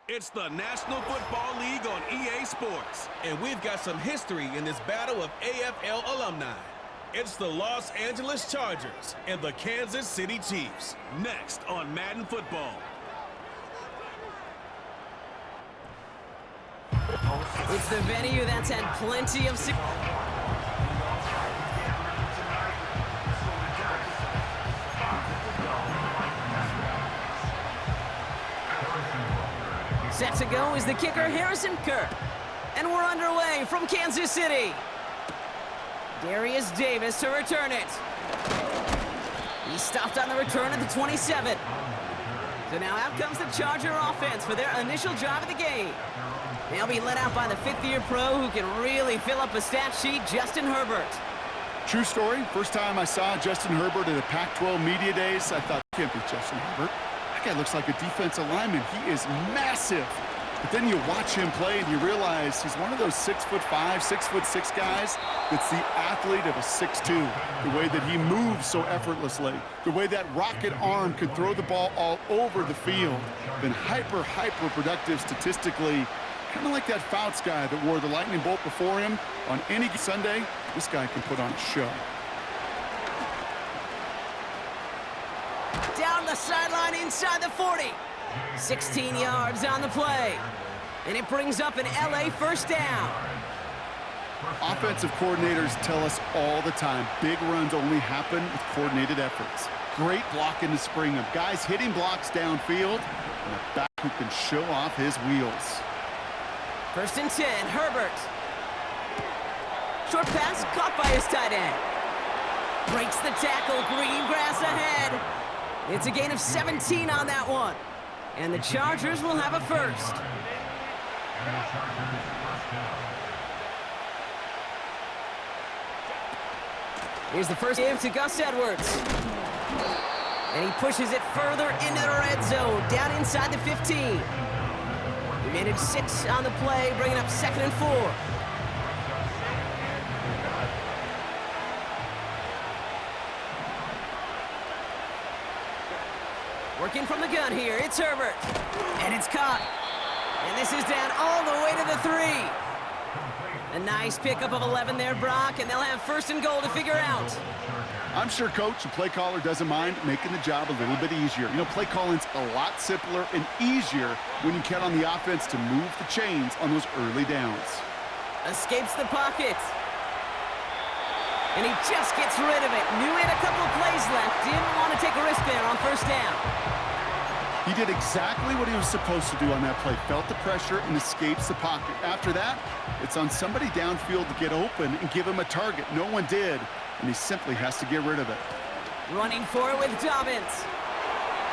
It's the National Football League on EA Sports, and we've got some history in this battle of AFL alumni. It's the Los Angeles Chargers and the Kansas City Chiefs, next on Madden Football. It's the venue that's had plenty of Set to go is the kicker, Harrison Kirk. And we're underway from Kansas City. Darius Davis to return it. He stopped on the return at the 27. So now out comes the Charger offense for their initial drive of the game. They'll be led out by the fifth-year pro who can really fill up a stat sheet, Justin Herbert. True story. First time I saw Justin Herbert at a Pac-12 Media Days, I thought, can't be Justin Herbert. That guy looks like a defensive lineman. He is massive. But then you watch him play and you realize he's one of those 6'5", 6'6" guys that's the athlete of a 6'2". The way that he moves so effortlessly. The way that rocket arm can throw the ball all over the field. Been hyper productive statistically. Kind of like that Fouts guy that wore the lightning bolt before him. On any Sunday, this guy can put on a show. Down the sideline inside the 40. 16 yards on the play. And it brings up an LA first down. Offensive coordinators tell us all the time, big runs only happen with coordinated efforts. Great block in the spring of guys hitting blocks downfield and a back who can show off his wheels. 1st and 10, Herbert. Short pass caught by his tight end. Breaks the tackle, green grass ahead. It's a gain of 17 on that one. And the Chargers will have a first. Here's the first give to Gus Edwards. And he pushes it further into the red zone, down inside the 15. He made it 6 on the play, bringing up 2nd and 4. Working from the gun here, it's Herbert. And it's caught. And this is down all the way to the 3. A nice pickup of 11 there, Brock, and they'll have 1st and goal to figure out. I'm sure Coach, the play caller, doesn't mind making the job a little bit easier. You know, play calling's a lot simpler and easier when you count on the offense to move the chains on those early downs. Escapes the pocket. And he just gets rid of it. Knew he had a couple of plays left. Didn't want to take a risk there on 1st down. He did exactly what he was supposed to do on that play. Felt the pressure and escapes the pocket. After that, it's on somebody downfield to get open and give him a target. No one did, and he simply has to get rid of it. Running for it with Dobbins.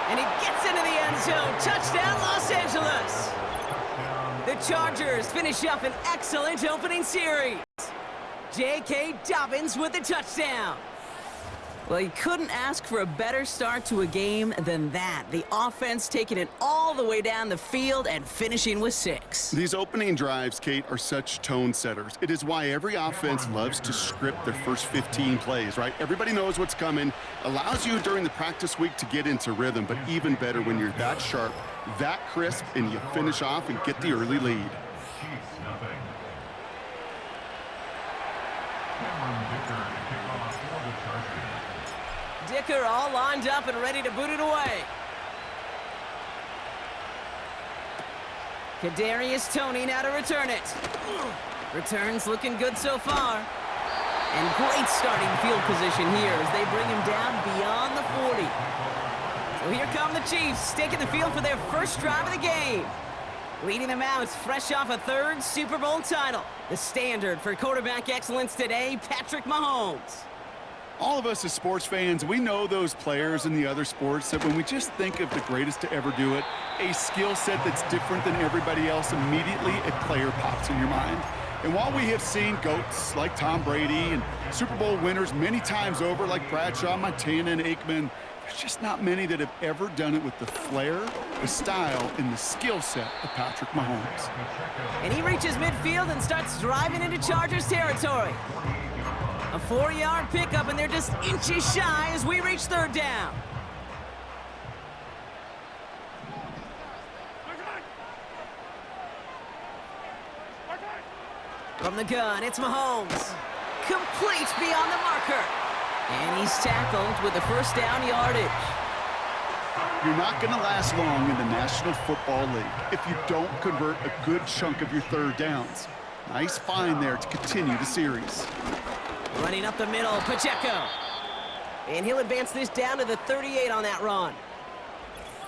And he gets into the end zone. Touchdown, Los Angeles. The Chargers finish up an excellent opening series. J.K. Dobbins with the touchdown. Well, you couldn't ask for a better start to a game than that. The offense taking it all the way down the field and finishing with 6. These opening drives, Kate, are such tone setters. It is why every offense loves to script their first 15 plays, right? Everybody knows what's coming. Allows you during the practice week to get into rhythm, but even better when you're that sharp, that crisp, and you finish off and get the early lead. Dicker all lined up and ready to boot it away. Kadarius Toney now to return it. Returns looking good so far. And great starting field position here as they bring him down beyond the 40. So here come the Chiefs, taking the field for their first drive of the game. Leading them out, fresh off a 3rd Super Bowl title. The standard for quarterback excellence today, Patrick Mahomes. All of us as sports fans, we know those players in the other sports that when we just think of the greatest to ever do it, a skill set that's different than everybody else, immediately a player pops in your mind. And while we have seen GOATs like Tom Brady and Super Bowl winners many times over like Bradshaw, Montana, and Aikman, there's just not many that have ever done it with the flair, the style, and the skill set of Patrick Mahomes. And he reaches midfield and starts driving into Chargers territory. A 4-yard pickup, and they're just inches shy as we reach 3rd down. From the gun, it's Mahomes. Complete beyond the marker. And he's tackled with the first down yardage. You're not going to last long in the National Football League if you don't convert a good chunk of your third downs. Nice find there to continue the series. Running up the middle, Pacheco. And he'll advance this down to the 38 on that run.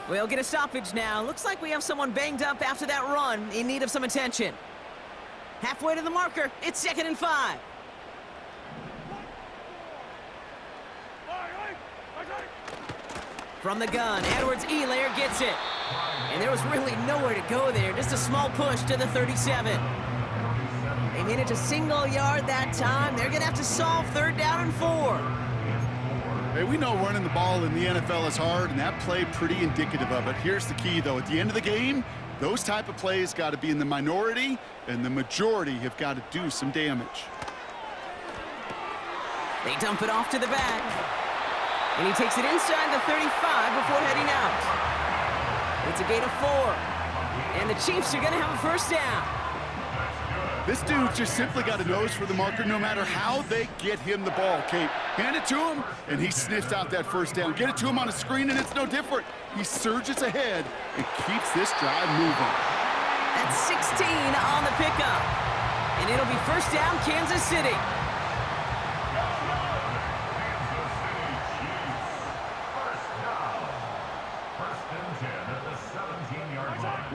We'll get a stoppage now. Looks like we have someone banged up after that run in need of some attention. Halfway to the marker, it's 2nd and 5. From the gun, Edwards-Helaire gets it. And there was really nowhere to go there. Just a small push to the 37. They made it to single yard that time. They're going to have to solve 3rd down and 4. Hey, we know running the ball in the NFL is hard, and that play pretty indicative of it. Here's the key, though. At the end of the game, those type of plays got to be in the minority, and the majority have got to do some damage. They dump it off to the back. And he takes it inside the 35 before heading out. It's a gain of 4. And the Chiefs are going to have a first down. This dude's just simply got a nose for the marker no matter how they get him the ball, Kate. Hand it to him, and he sniffs out that first down. Get it to him on a screen, and it's no different. He surges ahead and keeps this drive moving. That's 16 on the pickup. And it'll be first down, Kansas City.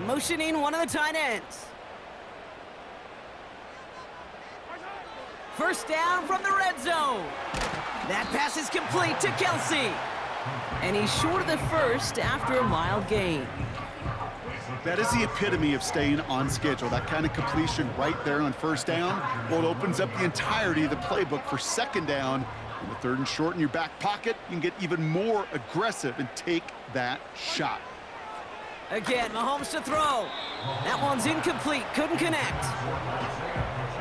Motioning one of the tight ends. First down from the red zone. That pass is complete to Kelsey. And he's short of the first after a mild gain. That is the epitome of staying on schedule. That kind of completion right there on first down. Well, it opens up the entirety of the playbook for 2nd down. In the 3rd and short in your back pocket, you can get even more aggressive and take that shot. Again, Mahomes to throw. That one's incomplete, couldn't connect.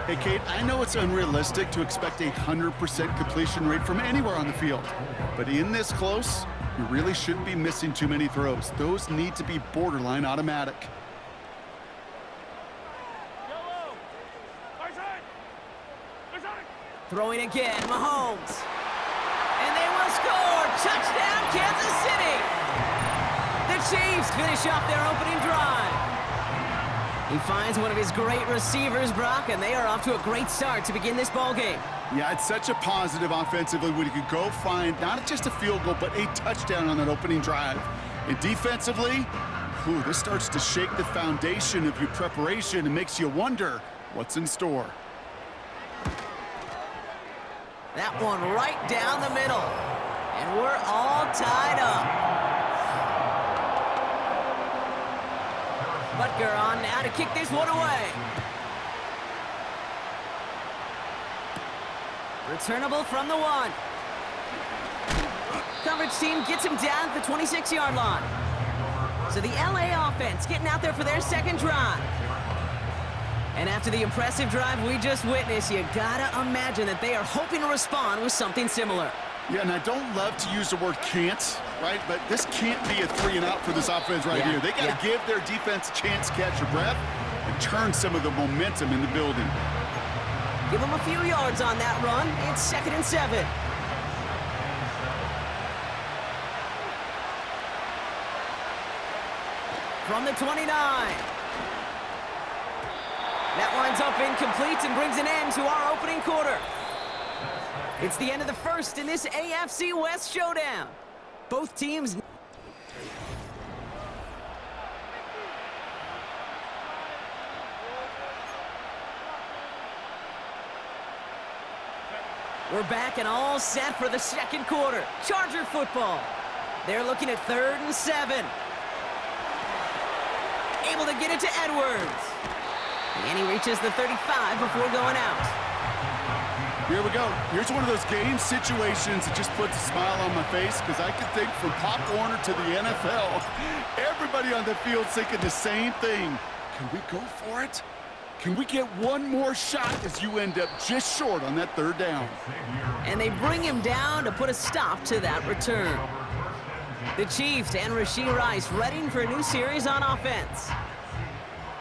Hey, Kate, I know it's unrealistic to expect a 100% completion rate from anywhere on the field. But in this close, you really shouldn't be missing too many throws. Those need to be borderline automatic. Throwing again, Mahomes. And they will score. Touchdown, Kansas City. The Chiefs finish off their opening drive. He finds one of his great receivers, Brock, and they are off to a great start to begin this ball game. Yeah, it's such a positive offensively when you could go find not just a field goal, but a touchdown on that opening drive. And defensively, this starts to shake the foundation of your preparation and makes you wonder what's in store. That one right down the middle. And we're all tied up. Butker on now to kick this one away. Returnable from the 1. Coverage team gets him down at the 26-yard line. So the LA offense getting out there for their 2nd drive. And after the impressive drive we just witnessed, you gotta imagine that they are hoping to respond with something similar. Yeah, and I don't love to use the word can't, right? But this can't be a 3-and-out for this offense right here. They got to give their defense a chance to catch your breath and turn some of the momentum in the building. Give them a few yards on that run. It's 2nd and 7. From the 29. That winds up incomplete and brings an end to our opening quarter. It's the end of the first in this AFC West showdown. Both teams... We're back and all set for the 2nd quarter. Charger football. They're looking at 3rd and 7. Able to get it to Edwards. And he reaches the 35 before going out. Here we go. Here's one of those game situations that just puts a smile on my face because I can think from Pop Warner to the NFL, everybody on the field thinking the same thing. Can we go for it? Can we get one more shot as you end up just short on that 3rd down? And they bring him down to put a stop to that return. The Chiefs and Rashee Rice readying for a new series on offense.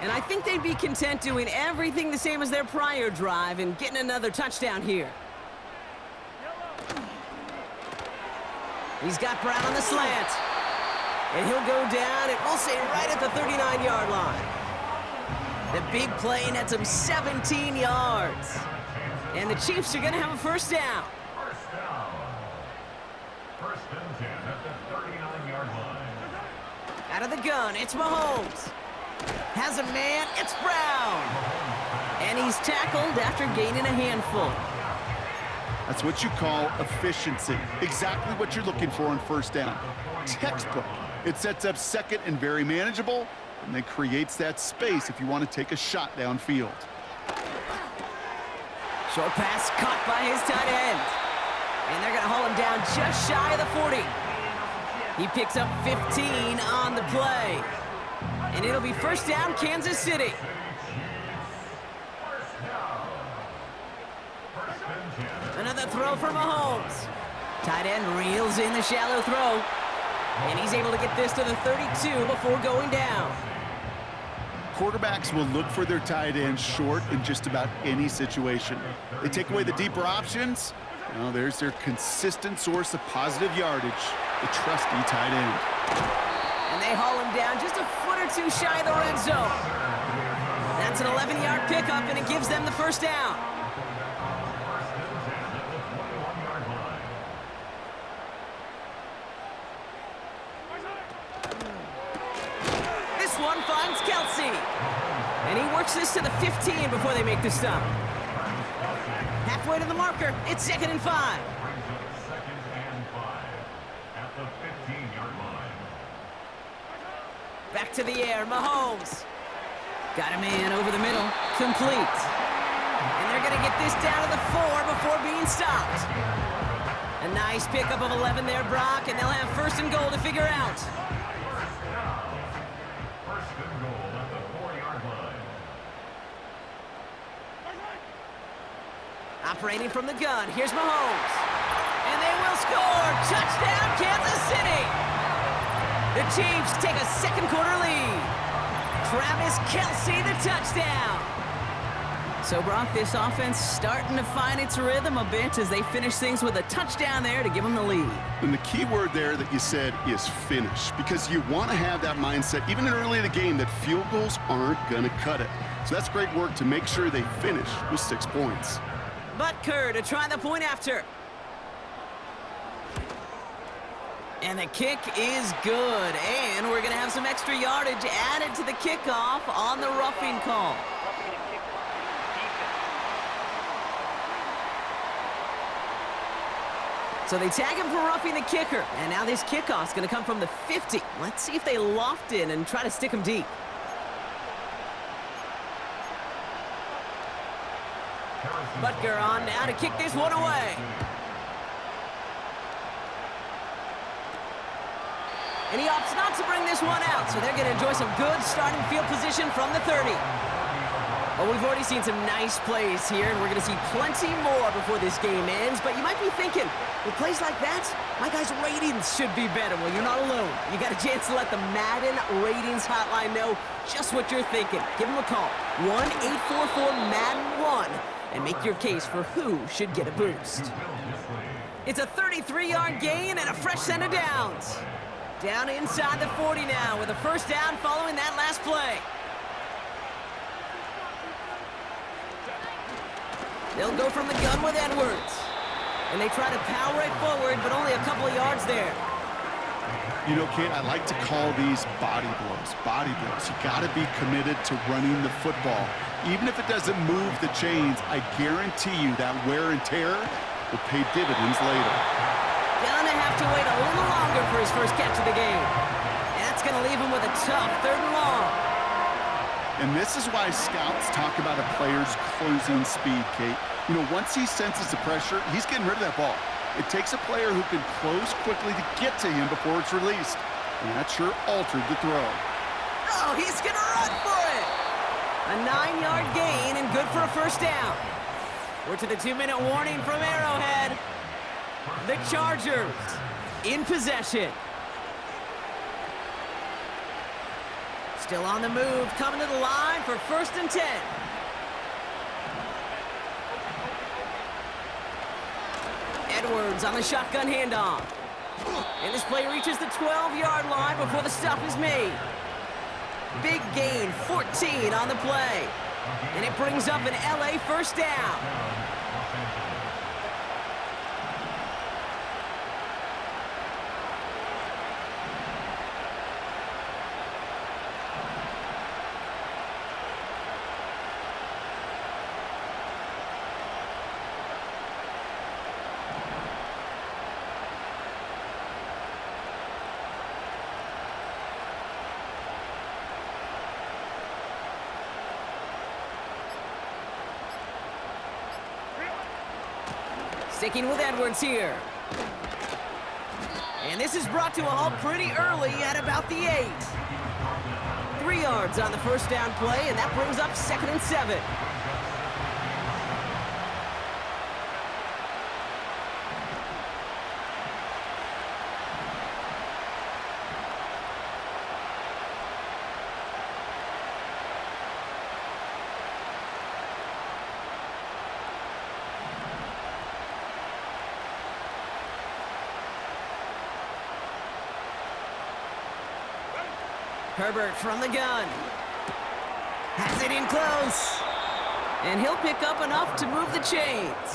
And I think they'd be content doing everything the same as their prior drive and getting another touchdown here. He's got Brown on the slant. And he'll go down, and we'll say right at the 39-yard line. The big play nets him 17 yards. And the Chiefs are going to have a first down. First and 10 at the 39-yard line. Out of the gun, it's Mahomes. Has a man, it's Brown. And he's tackled after gaining a handful. That's what you call efficiency. Exactly what you're looking for on first down. Textbook. It sets up second and very manageable, and then creates that space if you want to take a shot downfield. Short pass caught by his tight end. And they're going to haul him down just shy of the 40. He picks up 15 on the play. And it'll be first down, Kansas City. Another throw for Mahomes. Tight end reels in the shallow throw. And he's able to get this to the 32 before going down. Quarterbacks will look for their tight end short in just about any situation. They take away the deeper options. Well, there's their consistent source of positive yardage, the trusty tight end. And they haul him down just a foot or two shy of the red zone. That's an 11-yard pickup, and it gives them the first down. This one finds Kelsey. And he works this to the 15 before they make the stop. Halfway to the marker, it's 2nd and 5. Second and 5 at the 15-yard line. Back to the air, Mahomes. Got a man over the middle, complete. And they're going to get this down to the 4 before being stopped. A nice pickup of 11 there, Brock, and they'll have first and goal to figure out. First and goal at the 4-yard line. Operating from the gun, here's Mahomes. And they will score! Touchdown, Kansas City! The Chiefs take a second quarter lead. Travis Kelsey, the touchdown. So, Brock, this offense starting to find its rhythm a bit as they finish things with a touchdown there to give them the lead. And the key word there that you said is finish, because you want to have that mindset, even early in the game, that field goals aren't going to cut it. So that's great work to make sure they finish with 6 points. Butker to try the point after. And the kick is good. And we're going to have some extra yardage added to the kickoff on the roughing call. So they tag him for roughing the kicker. And now this kickoff's going to come from the 50. Let's see if they loft in and try to stick him deep. Butker on now to kick this one away. And he opts not to bring this one out, so they're going to enjoy some good starting field position from the 30. Well, we've already seen some nice plays here, and we're going to see plenty more before this game ends. But you might be thinking, with plays like that, my guys' ratings should be better. Well, you're not alone. You got a chance to let the Madden ratings hotline know just what you're thinking. Give them a call, 1-844-MADDEN-1, and make your case for who should get a boost. It's a 33-yard gain and a fresh set of downs. Down inside the 40 now with a first down following that last play. They'll go from the gun with Edwards. And they try to power it forward, but only a couple of yards there. You know, Kate, I like to call these body blows. Body blows. You got to be committed to running the football. Even if it doesn't move the chains, I guarantee you that wear and tear will pay dividends later. Gonna have to wait a little longer for his first catch of the game. And that's gonna leave him with a tough 3rd and long. And this is why scouts talk about a player's closing speed, Kate. You know, once he senses the pressure, he's getting rid of that ball. It takes a player who can close quickly to get to him before it's released. And that sure altered the throw. Oh, he's gonna run for it! A 9-yard gain and good for a first down. We're to the 2-minute warning from Arrowhead. The Chargers in possession. Still on the move, coming to the line for 1st and 10. Edwards on the shotgun handoff. And this play reaches the 12-yard line before the stop is made. Big gain, 14 on the play. And it brings up an LA 1st down. Sticking with Edwards here. And this is brought to a halt pretty early at about the 8. 3 yards on the 1st down play, and that brings up 2nd and 7. Herbert from the gun. Has it in close. And he'll pick up enough to move the chains.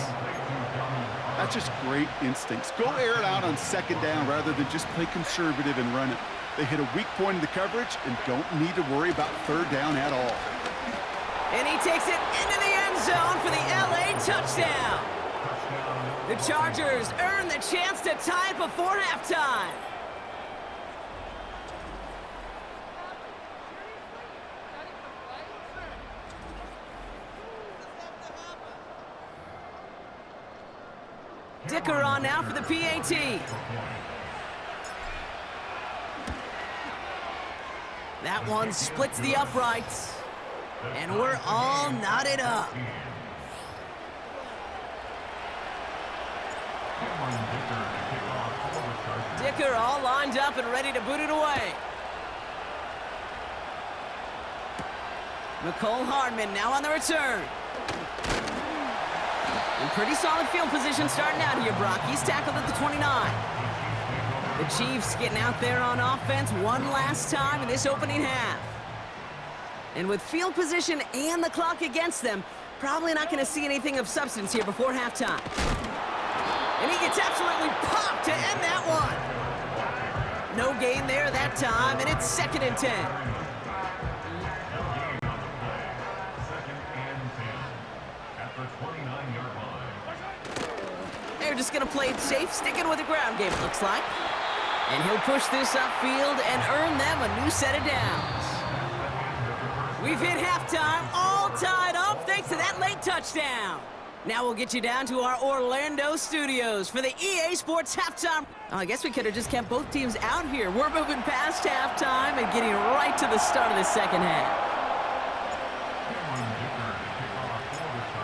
That's just great instincts. Go air it out on 2nd down rather than just play conservative and run it. They hit a weak point in the coverage and don't need to worry about 3rd down at all. And he takes it into the end zone for the LA touchdown. The Chargers earn the chance to tie it before halftime. Dicker on now for the PAT. That one splits the uprights. And we're all knotted up. Dicker all lined up and ready to boot it away. Nicole Hardman now on the return. In pretty solid field position starting out here, Brock. He's tackled at the 29. The Chiefs getting out there on offense one last time in this opening half. And with field position and the clock against them, probably not going to see anything of substance here before halftime. And he gets absolutely popped to end that one. No gain there that time, and it's 2nd and 10. They're just going to play it safe, sticking with the ground game, it looks like. And he'll push this upfield and earn them a new set of downs. We've hit halftime, all tied up thanks to that late touchdown. Now we'll get you down to our Orlando studios for the EA Sports halftime. Oh, I guess we could have just kept both teams out here. We're moving past halftime and getting right to the start of the 2nd half.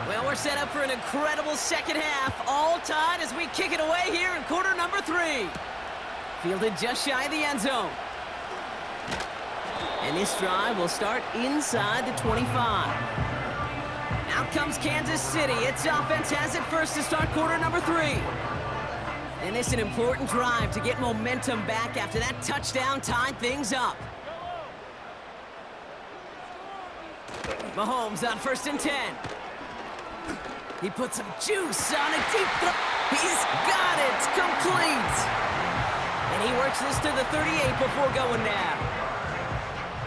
Well, we're set up for an incredible 2nd half, all tied as we kick it away here in quarter number 3. Fielded just shy of the end zone. And this drive will start inside the 25. Out comes Kansas City. Its offense has it first to start quarter number 3. And it's an important drive to get momentum back after that touchdown tied things up. Mahomes on 1st and 10. He puts some juice on a deep throw. He's got it. Complete. And he works this to the 38 before going down.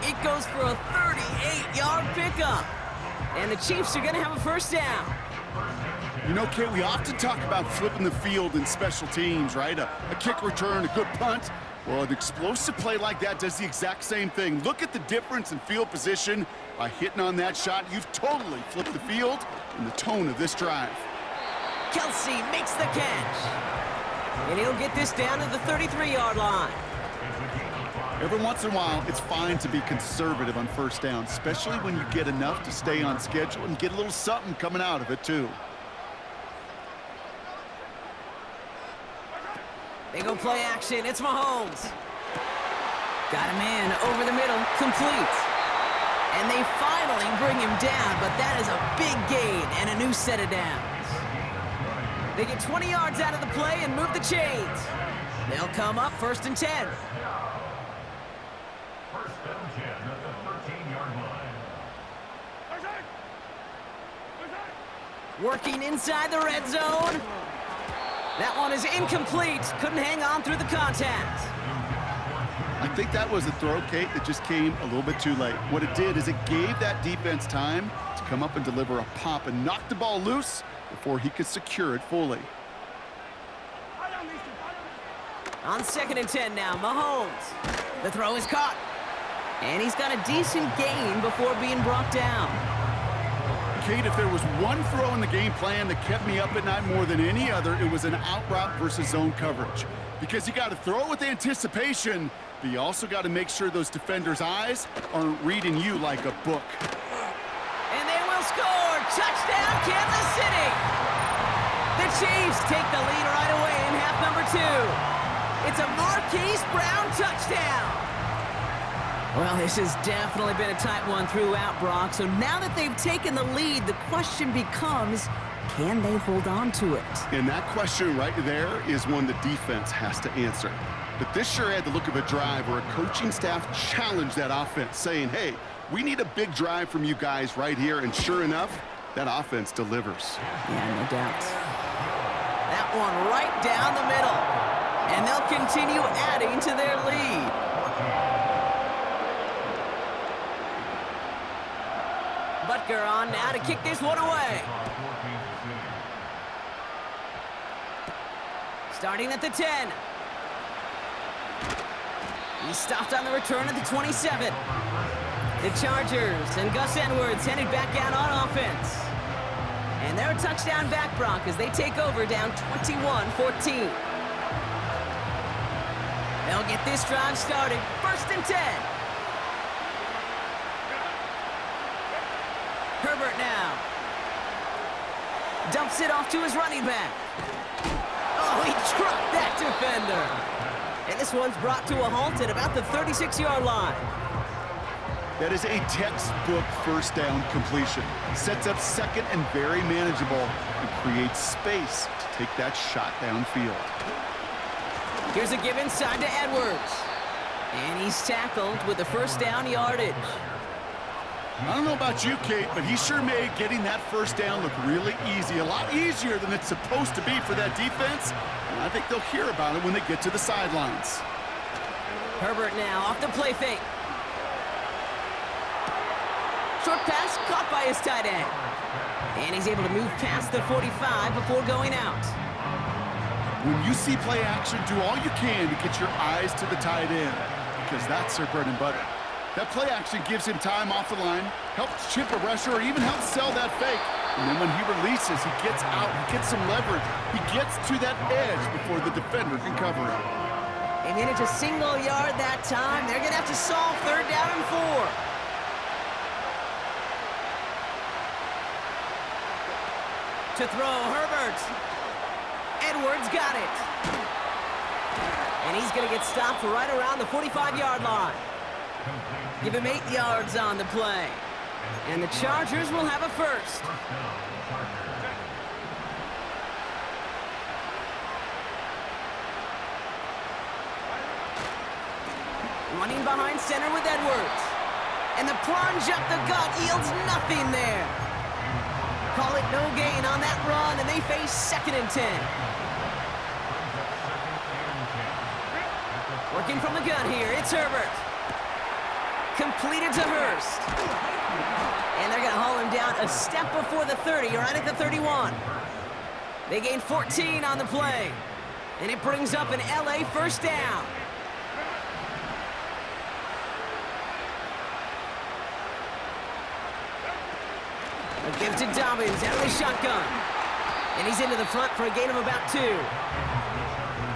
It goes for a 38-yard pickup. And the Chiefs are going to have a 1st down. You know, Kate, we often talk about flipping the field in special teams, right? A kick return, a good punt. Well, an explosive play like that does the exact same thing. Look at the difference in field position. By hitting on that shot, you've totally flipped the field and the tone of this drive. Kelsey makes the catch. And he'll get this down to the 33-yard line. Every once in a while, it's fine to be conservative on 1st down, especially when you get enough to stay on schedule and get a little something coming out of it, too. They go play action. It's Mahomes. Got a man over the middle. Complete. And they finally bring him down, but that is a big gain and a new set of downs. They get 20 yards out of the play and move the chains. They'll come up 1st and 10. First down 10 at the 13-yard line. Working inside the red zone. That one is incomplete. Couldn't hang on through the contact. I think that was a throw, Kate, that just came a little bit too late. What it did is it gave that defense time to come up and deliver a pop and knock the ball loose before he could secure it fully. On 2nd and 10 now, Mahomes. The throw is caught. And he's got a decent gain before being brought down. Kate, if there was one throw in the game plan that kept me up at night more than any other, it was an out route versus zone coverage. Because you got to throw it with anticipation, but you also got to make sure those defenders' eyes aren't reading you like a book. And they will score! Touchdown, Kansas City! The Chiefs take the lead right away in half number 2. It's a Marquise Brown touchdown! Well, this has definitely been a tight one throughout, Brock. So now that they've taken the lead, the question becomes, can they hold on to it? And that question right there is one the defense has to answer. But this sure had the look of a drive where a coaching staff challenged that offense, saying, hey, we need a big drive from you guys right here. And sure enough, that offense delivers. Yeah, no doubt. That one right down the middle. And they'll continue adding to their lead. Butker on now to kick this one away. Starting at the 10. He's stopped on the return at the 27. The Chargers and Gus Edwards headed back out on offense. And they're a touchdown back, Brock, as they take over down 21-14. They'll get this drive started. 1st and 10. Herbert now. Dumps it off to his running back. Oh, he trucked that defender. And this one's brought to a halt at about the 36-yard line. That is a textbook 1st down completion. Sets up 2nd and very manageable and creates space to take that shot downfield. Here's a give inside to Edwards. And he's tackled with the 1st down yardage. I don't know about you, Kate, but he sure made getting that 1st down look really easy. A lot easier than it's supposed to be for that defense. And I think they'll hear about it when they get to the sidelines. Herbert now off the play fake. Short pass caught by his tight end. And he's able to move past the 45 before going out. When you see play action, do all you can to get your eyes to the tight end, because that's their bread and butter. That play action gives him time off the line, helps chip a rusher, or even helps sell that fake. And then when he releases, he gets out, he gets some leverage. He gets to that edge before the defender can cover him. And then it's a single yard that time. They're going to have to solve 3rd down and 4. To throw, Herbert. Edwards got it. And he's going to get stopped right around the 45-yard line. Give him 8 yards on the play. And the Chargers will have a 1st. Running behind center with Edwards. And the plunge up the gut yields nothing there. Call it no gain on that run, and they face 2nd and 10. Working from the gun here, it's Herbert. Completed to Hurst. And they're going to haul him down a step before the 30, right at the 31. They gain 14 on the play. And it brings up an LA 1st down. A give to Dobbins out of the shotgun. And he's into the front for a gain of about 2.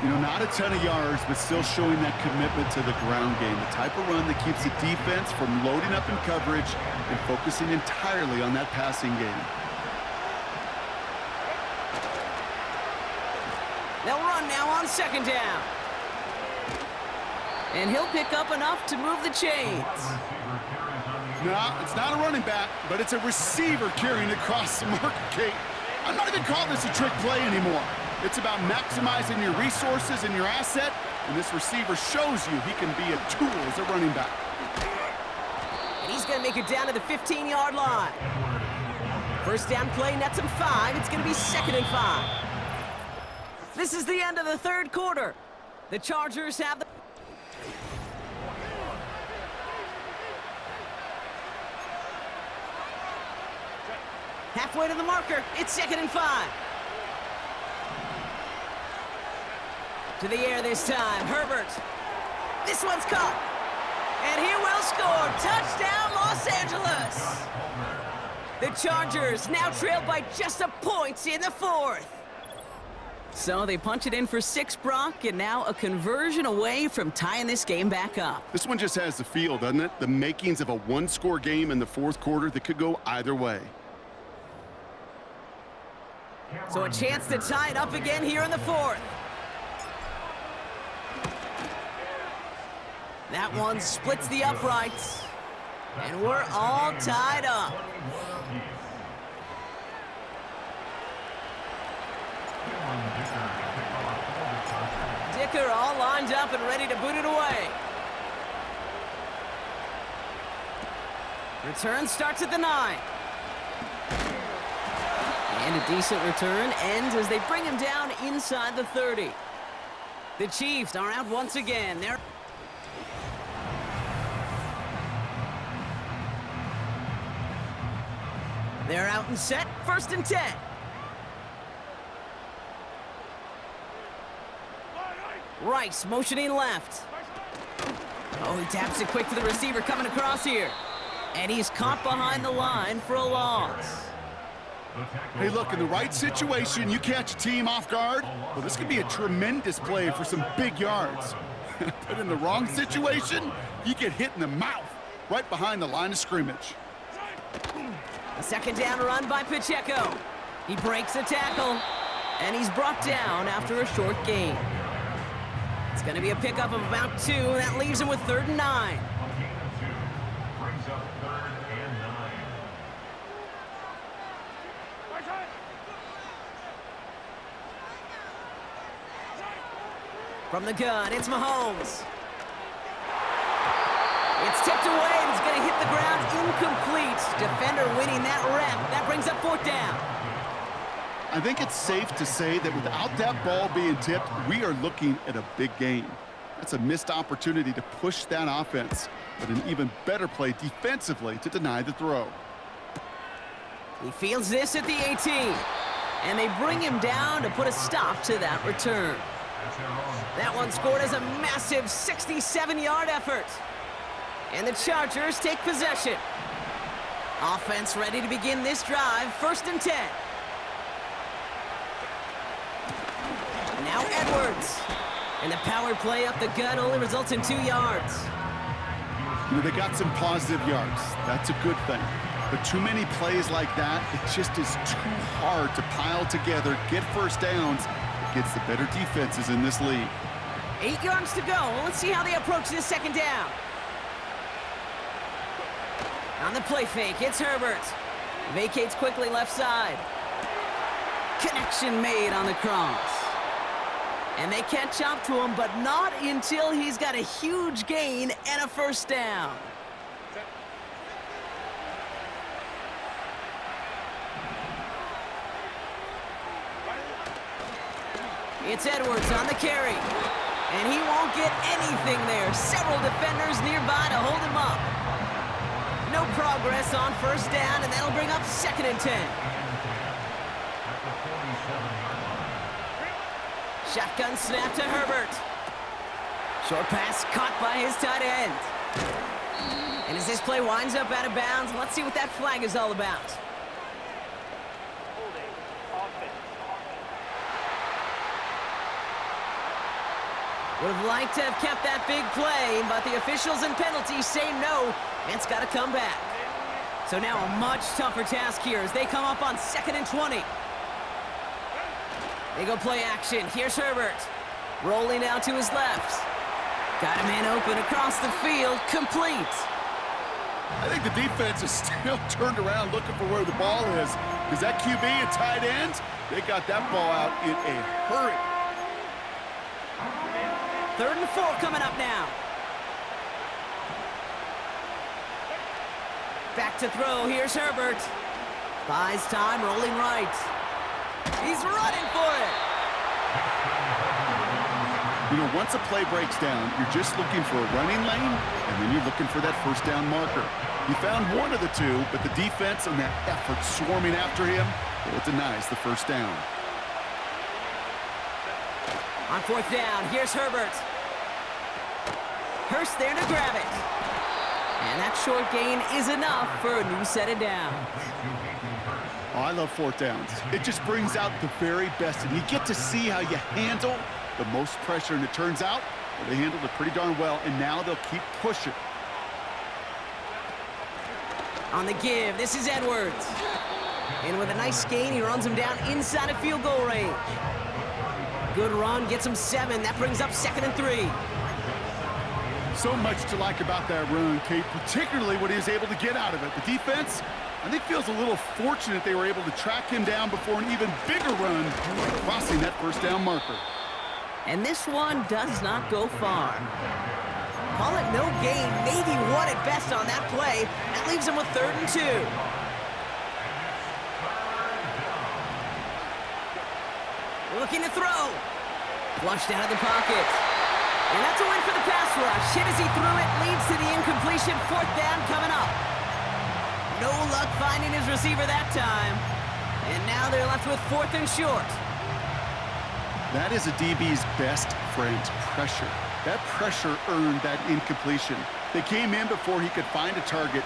You know, not a ton of yards, but still showing that commitment to the ground game. The type of run that keeps the defense from loading up in coverage and focusing entirely on that passing game. They'll run now on 2nd down. And he'll pick up enough to move the chains. No, it's not a running back, but it's a receiver carrying across the market, Kate. I'm not even calling this a trick play anymore. It's about maximizing your resources and your asset, and this receiver shows you he can be a tool as a running back. And he's going to make it down to the 15-yard line. First down play nets him 5. It's going to be 2nd and 5. This is the end of the third quarter. The Chargers have the... Halfway to the marker. It's 2nd and 5. To the air this time. Herbert. This one's caught. And he will score. Touchdown, Los Angeles. The Chargers now trailed by just a point in the 4th. So they punch it in for 6, Brock, and now a conversion away from tying this game back up. This one just has the feel, doesn't it? The makings of a one-score game in the 4th quarter that could go either way. So a chance to tie it up again here in the 4th. That one splits the uprights. And we're all tied up. Dicker all lined up and ready to boot it away. Return starts at the 9. And a decent return ends as they bring him down inside the 30. The Chiefs are out once again. They're out and set. 1st and 10. Rice motioning left. Oh, he taps it quick to the receiver coming across here. And he's caught behind the line for a loss. Hey, look, in the right situation, you catch a team off guard. Well, this could be a tremendous play for some big yards. But in the wrong situation, you get hit in the mouth right behind the line of scrimmage. A 2nd down run by Pacheco. He breaks a tackle, and he's brought down after a short gain. It's going to be a pickup of about 2, and that leaves him with 3rd and 9. Brings up 3rd and 9. From the gun, it's Mahomes. It's tipped away, and it's going to hit the ground incomplete. Defender winning that rep. That brings up 4th down. I think it's safe to say that without that ball being tipped, we are looking at a big game. That's a missed opportunity to push that offense, but an even better play defensively to deny the throw. He fields this at the 18, and they bring him down to put a stop to that return. That one scored as a massive 67-yard effort. And the Chargers take possession. Offense ready to begin this drive. 1st and 10. Now Edwards. And the power play up the gut only results in 2 yards. You know, they got some positive yards. That's a good thing. But too many plays like that, it just is too hard to pile together, get first downs against the better defenses in this league. 8 yards to go. Well, let's see how they approach this 2nd down. On the play fake, it's Herbert. Vacates quickly left side. Connection made on the cross. And they catch up to him, but not until he's got a huge gain and a 1st down. It's Edwards on the carry. And he won't get anything there. Several defenders nearby to hold him up. No progress on 1st down, and that'll bring up 2nd and 10. Shotgun snap to Herbert. Short pass caught by his tight end. And as this play winds up out of bounds, let's see what that flag is all about. Would have liked to have kept that big play, but the officials and penalties say no, and it's got to come back. So now a much tougher task here as they come up on 2nd and 20. They go play action. Here's Herbert. Rolling out to his left. Got a man open across the field. Complete. I think the defense is still turned around looking for where the ball is, because that QB and tight ends, they got that ball out in a hurry. 3rd and 4 coming up now. Back to throw. Here's Herbert. Buys time, rolling right. He's running for it. You know, once a play breaks down, you're just looking for a running lane, and then you're looking for that first down marker. He found one of the two, but the defense and that effort swarming after him, well, it denies the first down. On 4th down, here's Herbert. Hurst there to grab it. And that short gain is enough for a new set of downs. Oh, I love 4th downs. It just brings out the very best, and you get to see how you handle the most pressure, and it turns out well, they handled it pretty darn well, and now they'll keep pushing. On the give, this is Edwards. And with a nice gain, he runs him down inside of field goal range. Good run, gets him 7. That brings up 2nd and 3. So much to like about that run, Kate, particularly what he was able to get out of it. The defense, I think, feels a little fortunate they were able to track him down before an even bigger run, crossing that first down marker. And this one does not go far. Call it no gain, maybe 1 at best on that play. That leaves him with 3rd and 2. Looking to throw. Flushed out of the pocket. And that's a win for the pass rush. Hit as he threw it, leads to the incompletion. 4th down coming up. No luck finding his receiver that time. And now they're left with 4th and short. That is a DB's best friend, pressure. That pressure earned that incompletion. They came in before he could find a target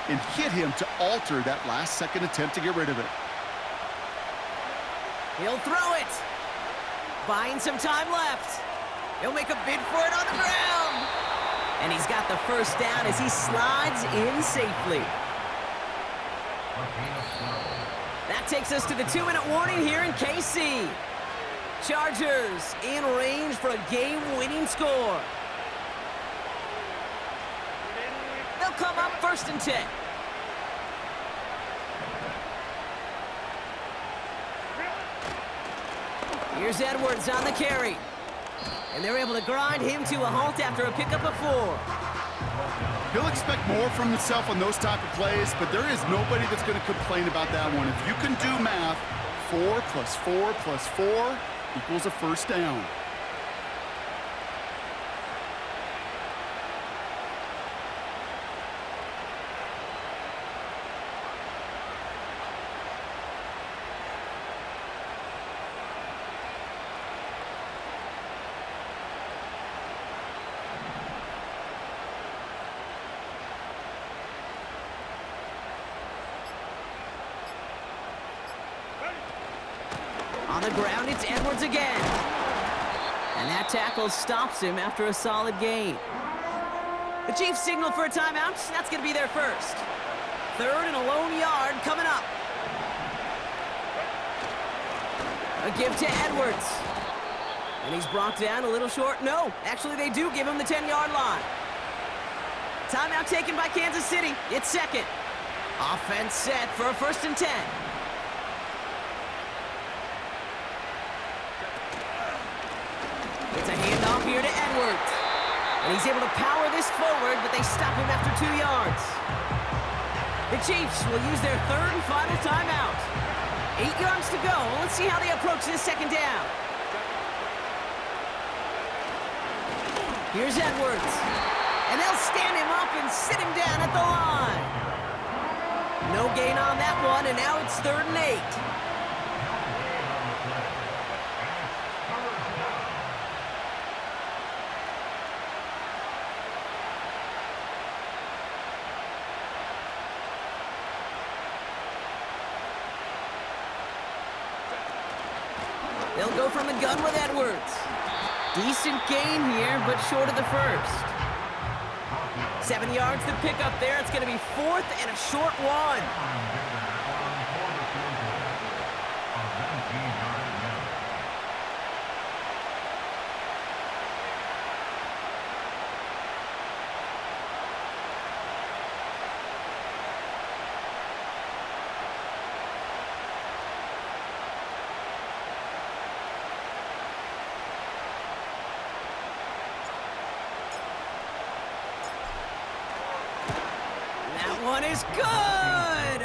and hit him to alter that last-second attempt to get rid of it. He'll throw it. Buying some time left. He'll make a bid for it on the ground. And he's got the first down as he slides in safely. That takes us to the 2-minute warning here in KC. Chargers in range for a game-winning score. They'll come up 1st and 10. Here's Edwards on the carry. And they're able to grind him to a halt after a pickup of 4. He'll expect more from himself on those type of plays, but there is nobody that's going to complain about that one. If you can do math, 4 plus 4 plus 4 equals a first down. On the ground, it's Edwards again. And that tackle stops him after a solid gain. The Chiefs signal for a timeout. That's going to be their first. 3rd and a lone yard coming up. A give to Edwards. And he's brought down a little short. No, actually they do give him the 10-yard line. Timeout taken by Kansas City. It's 2nd. Offense set for a 1st and 10. It's a handoff here to Edwards. And he's able to power this forward, but they stop him after 2 yards. The Chiefs will use their 3rd and final timeout. 8 yards to go. Let's see how they approach this 2nd down. Here's Edwards. And they'll stand him up and sit him down at the line. No gain on that one, and now it's 3rd and 8. They'll go from the gun with Edwards. Decent gain here, but short of the first. 7 yards to pick up there. It's going to be 4th and a short 1. one is good!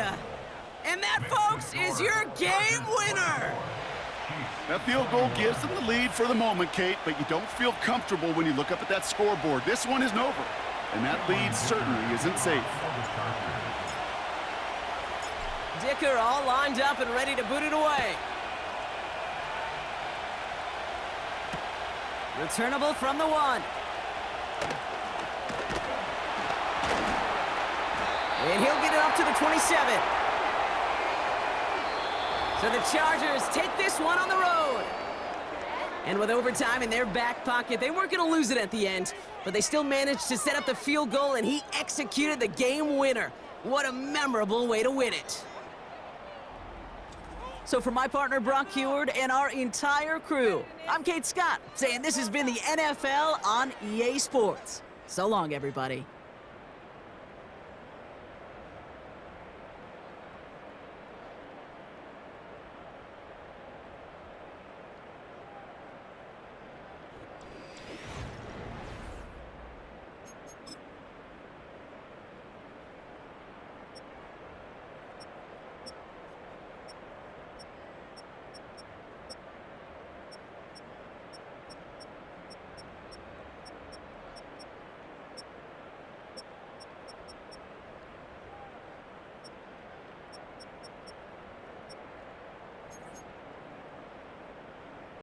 And that, folks, is your game winner! That field goal gives them the lead for the moment, Kate, but you don't feel comfortable when you look up at that scoreboard. This one isn't over, and that lead certainly isn't safe. Dicker all lined up and ready to boot it away. Returnable from the 1. And he'll get it up to the 27. So the Chargers take this one on the road. And with overtime in their back pocket, they weren't going to lose it at the end, but they still managed to set up the field goal, and he executed the game winner. What a memorable way to win it. So for my partner, Brock Heward, and our entire crew, I'm Kate Scott, saying this has been the NFL on EA Sports. So long, everybody.